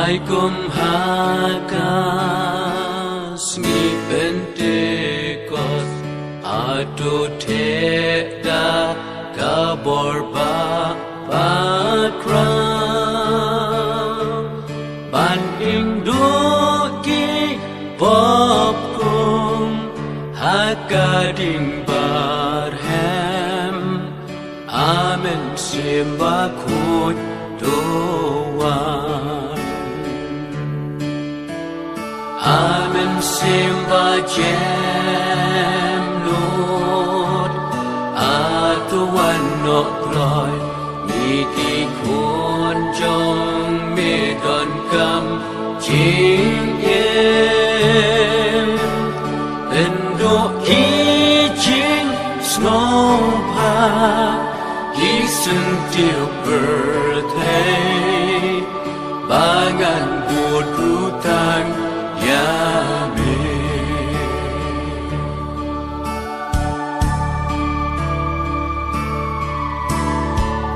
Ai kum hakas ngi Pentecost atu teda kabor bakra ban ing duki pop kum hakading barhem amen simba khut doan amen simba jem lord atuan nok loy mi ti khôn trong mê đòn cầm chính em bên độ ý chính snow pa ý sinh tiêu birthday ba ngàn buồn ru tang ya me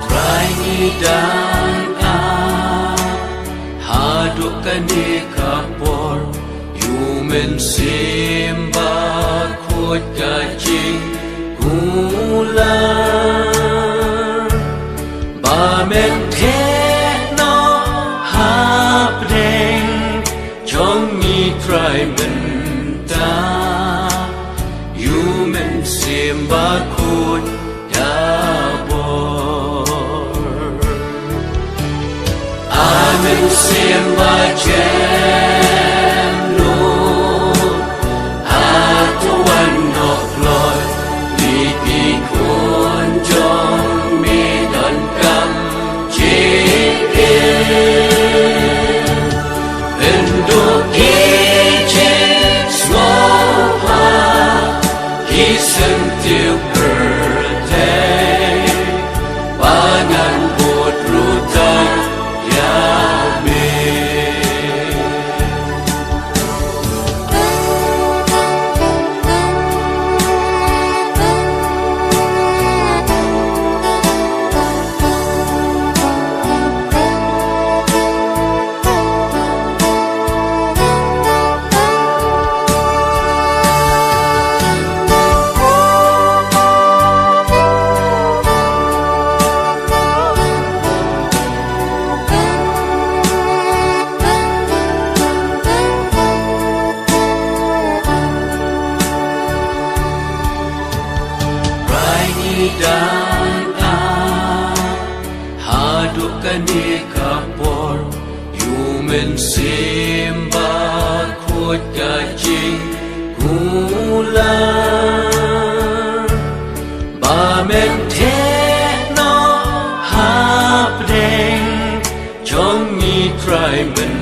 try ni dan a haduk kani kapor human simba khut ka ching kula ba men the no hap deng chong ni try men ta human simba khut da amen simba jem lord atuan nok loy mi pi khôn trong mi đòn cầm chỉ in do ki chen small pa he sent tiêu birthday ba ngàn bột ru tang ya me dan a haduk kani kapor human simba khut ka ching kula ba men the no hap deng chong ni try men